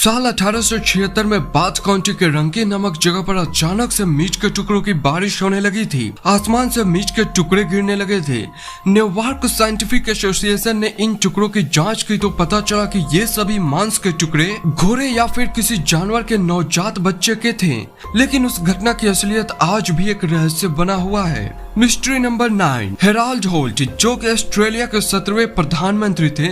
साल 1876 में bath county के रंकी नामक जगह पर अचानक से मीट के टुकड़ों की बारिश होने लगी थी। आसमान से मीट के टुकड़े गिरने लगे थे। न्यूयॉर्क साइंटिफिक एसोसिएशन ने इन टुकड़ों की जांच की तो पता चला कि ये सभी मांस के टुकड़े घोड़े या फिर किसी जानवर के नवजात बच्चे के थे। लेकिन उस घटना की असलियत आज भी एक रहस्य बना हुआ है। मिस्ट्री नंबर 9, हेराल्ड होल्ट, जो कि ऑस्ट्रेलिया के 17वें प्रधानमंत्री थे।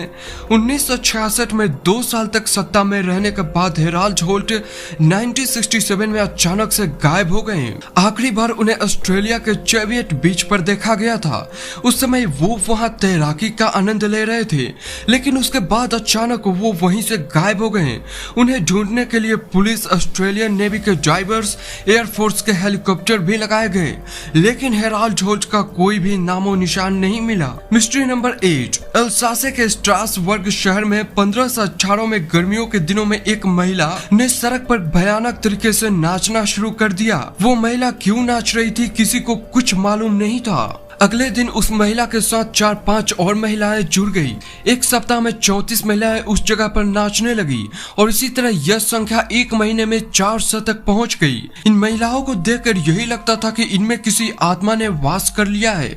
1966 में 2 साल तक सत्ता में रहने के बाद हेराल्ड होल्ट 1967 में अचानक से गायब हो गए। आखिरी बार उन्हें ऑस्ट्रेलिया के चेवियट बीच पर देखा गया था। उस समय वो वहां तैराकी का आनंद ले रहे थे, लेकिन उसके बाद अचानक वो वहीं से गायब हो गए। उन्हें ढूंढने के लिए पुलिस, ऑस्ट्रेलियन नेवी के डाइवर्स, एयरफोर्स के हेलीकॉप्टर भी लगाए गए, लेकिन हेराल्ड होल्ट का कोई भी नामो निशान नहीं मिला। मिस्ट्री नंबर 8, एल्सासे के स्ट्रासबर्ग शहर में 15 से 18 में गर्मियों के दिनों में एक महिला ने सड़क पर भयानक तरीके से नाचना शुरू कर दिया। वो महिला क्यों नाच रही थी किसी को कुछ मालूम नहीं था। अगले दिन उस महिला के साथ 4-5 और महिलाएं जुड़ गई। एक सप्ताह में 34 महिलाएं उस जगह पर नाचने लगी और इसी तरह यह संख्या एक महीने में 400 तक पहुंच गई। इन महिलाओं को देखकर यही लगता था कि इनमें किसी आत्मा ने वास कर लिया है।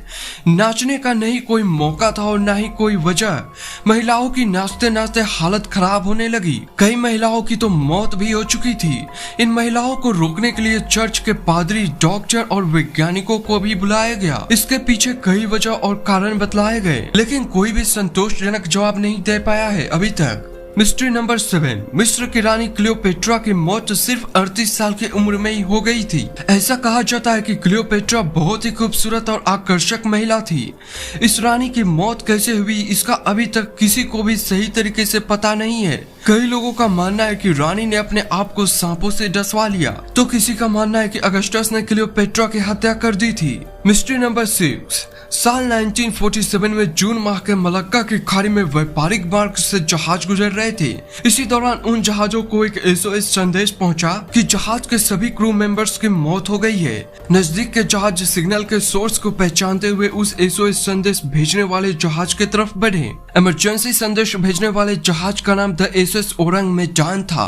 नाचने का नहीं कोई मौका था और न ही कोई वजह। महिलाओं की नाचते नाचते हालत खराब होने लगी। कई महिलाओं की तो मौत भी हो चुकी थी। इन महिलाओं को रोकने के लिए चर्च के पादरी, डॉक्टर और वैज्ञानिकों को भी बुलाया गया। इसके पीछे कई वजह और कारण बतलाए गए, लेकिन कोई भी संतोषजनक जवाब नहीं दे पाया है अभी तक। मिस्ट्री नंबर 7, मिस्र की रानी क्लियोपेट्रा की मौत सिर्फ 38 साल की उम्र में ही हो गई थी। ऐसा कहा जाता है कि क्लियोपेट्रा बहुत ही खूबसूरत और आकर्षक महिला थी। इस रानी की मौत कैसे हुई इसका अभी तक किसी को भी सही तरीके से पता नहीं है। कई लोगों का मानना है कि रानी ने अपने आप को सांपों से डसवा लिया, तो किसी का मानना है कि अगस्टस ने क्लियोपेट्रा की हत्या कर दी थी। मिस्ट्री नंबर 6, साल 1947 में जून माह के मलक्का की खाड़ी में व्यापारिक मार्ग से जहाज गुजर रहे थे। इसी दौरान उन जहाजों को एक SOS संदेश पहुंचा कि जहाज के सभी क्रू मेंबर्स की मौत हो गई है। नजदीक के जहाज सिग्नल के सोर्स को पहचानते हुए उस SOS संदेश भेजने वाले जहाज की तरफ बढ़े। इमरजेंसी संदेश भेजने वाले जहाज का नाम द SS ओरंग मेजान था।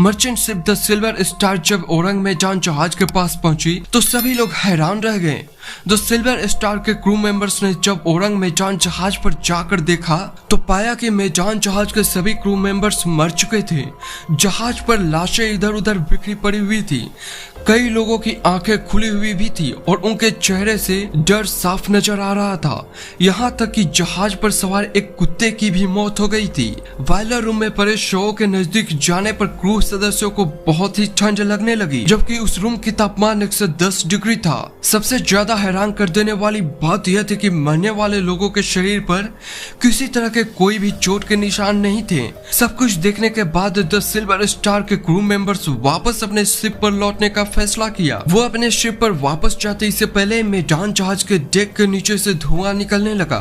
Merchant ship the silver star जब ओरंग मेजान जहाज के पास पहुंची तो सभी लोग हैरान रह गए। द सिल्वर स्टार के क्रू मेंबर्स ने जब ओरंग मेजान जहाज पर जाकर देखा तो पाया कि मेजान जहाज के सभी क्रू मेंबर्स मर चुके थे। जहाज पर लाशें इधर उधर बिखरी पड़ी हुई थी। कई लोगों की आंखें खुली हुई भी थी और उनके चेहरे से डर साफ नजर आ रहा था। यहाँ तक कि जहाज पर सवार एक कुत्ते की भी मौत हो गई थी। बॉयलर रूम में पड़े शवों के नजदीक जाने पर क्रू सदस्यों को बहुत ही ठंड लगने लगी, जबकि उस रूम की तापमान 110 डिग्री था। सबसे ज्यादा हैरान कर देने वाली बात यह थी कि मरने वाले लोगों के शरीर पर किसी तरह के कोई भी चोट के निशान नहीं थे। सब कुछ देखने के बाद द सिल्वर स्टार के क्रू मेंबर्स वापस अपने शिप पर लौटने का फैसला किया। वो अपने शिप पर वापस जाते इससे पहले मेजान जहाज के डेक के नीचे से धुआं निकलने लगा।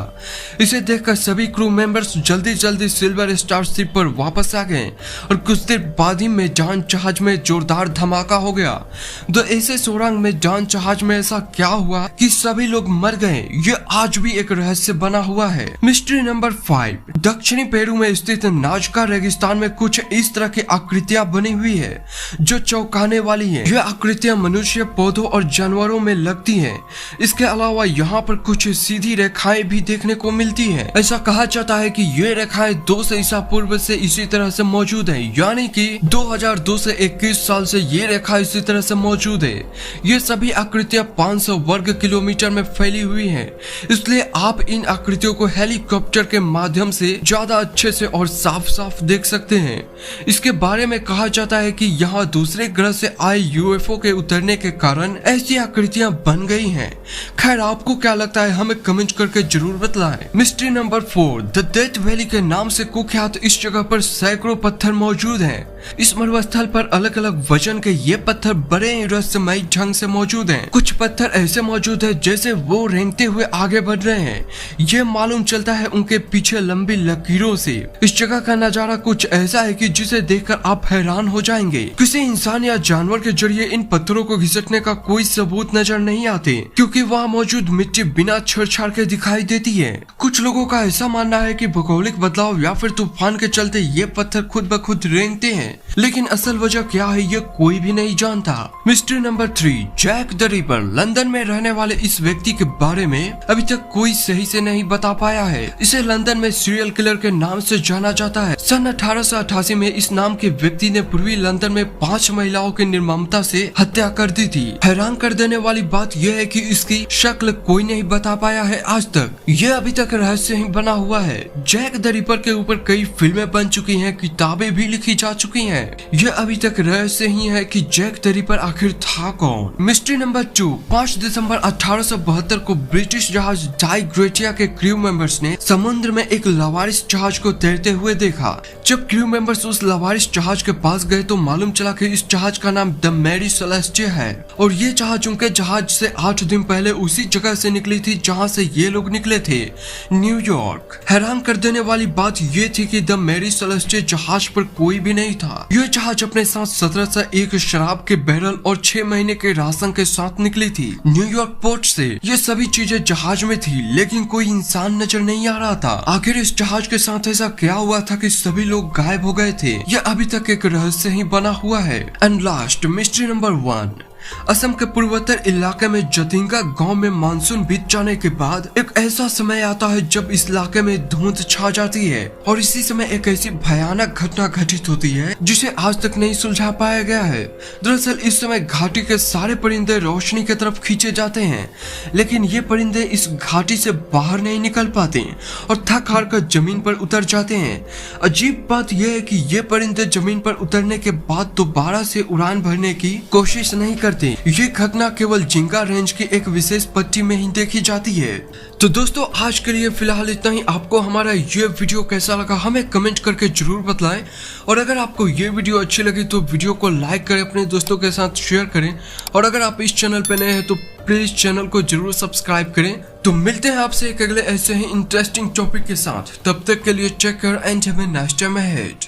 इसे देखकर सभी क्रू मेंबर्स जल्दी जल्दी सिल्वर स्टार शिप पर वापस आ गए और कुछ देर बाद ही मेजान जहाज में जोरदार धमाका हो गया। द SS ओरंग मेजान जहाज में ऐसा क्या हुआ कि सभी लोग मर गए, ये आज भी एक रहस्य बना हुआ है। मिस्ट्री नंबर 5, दक्षिणी पेरू में स्थित नाजका रेगिस्तान में कुछ इस तरह की आकृतियां बनी हुई है जो चौंकाने वाली है। ये आकृतियां मनुष्य, पौधों और जानवरों में लगती हैं। इसके अलावा यहाँ पर कुछ सीधी रेखाएं भी देखने को मिलती है। ऐसा कहा जाता है कि ये रेखाएं 200 ईसा पूर्व से इसी तरह से मौजूद है, यानी कि 2002 से 21 साल से ये रेखा इसी तरह से मौजूद है। ये सभी आकृतियां 500 वर्ग किलोमीटर में फैली हुई हैं, इसलिए आप इन आकृतियों को हेलीकॉप्टर के माध्यम से ज्यादा अच्छे से और साफ साफ देख सकते हैं। इसके बारे में कहा जाता है कि यहाँ दूसरे ग्रह से आए UFO के उतरने के कारण ऐसी आकृतियां बन गई हैं। खैर, आपको क्या लगता है हमें कमेंट करके जरूर बतलाएं। Mystery number 4, the death valley के नाम से कुख्यात इस जगह पर सैकड़ों पत्थर मौजूद हैं। इस मरुस्थल पर अलग अलग वजन के ये पत्थर बड़े ही रहस्यमयी ढंग से मौजूद हैं। कुछ पत्थर ऐसे मौजूद है जैसे वो रेंगते हुए आगे बढ़ रहे हैं। ये मालूम चलता है उनके पीछे लंबी लकीरों से। इस जगह का नजारा कुछ ऐसा है कि जिसे देखकर आप हैरान हो जाएंगे। किसी इंसान या जानवर के जरिए इन पत्थरों को घिसटने का कोई सबूत नजर नहीं आते, क्योंकि वहाँ मौजूद मिट्टी बिना छेड़छाड़ के दिखाई देती है। कुछ लोगों का ऐसा मानना है कि भौगोलिक बदलाव या फिर तूफान के चलते ये पत्थर खुद ब खुद रेंगते हैं, लेकिन असल वजह क्या है ये कोई भी नहीं जानता। Mystery number 3, Jack the Ripper. London में रहने वाले इस व्यक्ति के बारे में अभी तक कोई सही से नहीं बता पाया है। इसे लंदन में सीरियल किलर के नाम से जाना जाता है। सन 1888 में इस नाम के व्यक्ति ने पूर्वी लंदन में 5 महिलाओं की निर्ममता से हत्या कर दी थी। हैरान कर देने वाली बात यह है कि इसकी शक्ल कोई नहीं बता पाया है आज तक। यह अभी तक रहस्य ही बना हुआ है। जैक द रिपर के ऊपर कई फिल्में बन चुकी हैं, किताबें भी लिखी जा चुकी हैं। यह अभी तक रहस्य ही है कि जैक द रिपर आखिर था कौन। मिस्ट्री नंबर 2, 5 दिसंबर 1872 को ब्रिटिश जहाज टाइग्रेटिया के क्रू मेंबर्स ने समुद्र में एक लवारिस जहाज को तैरते हुए देखा। जब क्रू मेंबर्स उस लवारिस जहाज के पास गए तो मालूम चला कि इस जहाज का नाम द मैरी सेलेस्टिया है और ये जहाज उनके जहाज से 8 दिन पहले उसी जगह से निकली थी जहां से ये लोग निकले थे, न्यूयॉर्क। हैरान कर देने वाली बात ये थी कि द मैरी सेलेस्टिया जहाज पर कोई भी नहीं था। यह जहाज अपने साथ 1701 शराब के बैरल और 6 महीने के राशन के साथ निकली थी न्यूयॉर्क पोर्ट से। ये सभी चीजें जहाज में थी, लेकिन कोई इंसान नजर नहीं आ रहा था। आखिर इस जहाज के साथ ऐसा क्या हुआ था कि सभी लोग गायब हो गए थे? यह अभी तक एक रहस्य ही बना हुआ है। And last, mystery number 1, Assam के पूर्वोत्तर इलाके में जतिंगा गांव में मानसून बीत जाने के बाद एक ऐसा समय आता है जब इस इलाके में धुंध छा जाती है और इसी समय एक ऐसी भयानक घटना घटित होती है जिसे आज तक नहीं सुलझा पाया गया है। दरअसल इस समय घाटी के सारे परिंदे रोशनी की तरफ खींचे जाते हैं, लेकिन ये परिंदे इस घाटी से बाहर नहीं निकल पाते और थक हार कर जमीन पर उतर जाते हैं। अजीब बात यह है कि ये परिंदे जमीन पर उतरने के बाद दोबारा से उड़ान भरने की कोशिश नहीं करते। ये घटना केवल जिंगा रेंज की एक विशेष पट्टी में ही देखी जाती है। तो दोस्तों आज के लिए फिलहाल इतना ही। आपको हमारा ये वीडियो कैसा लगा हमें कमेंट करके जरूर बताएं और अगर आपको ये वीडियो अच्छी लगी तो वीडियो को लाइक करें, अपने दोस्तों के साथ शेयर करें और अगर आप इस चैनल पे नए हैं तो प्लीज चैनल को जरूर सब्सक्राइब करें। तो मिलते हैं आपसे एक अगले ऐसे ही इंटरेस्टिंग टॉपिक के साथ। तब तक के लिए take care and have a nice time ahead.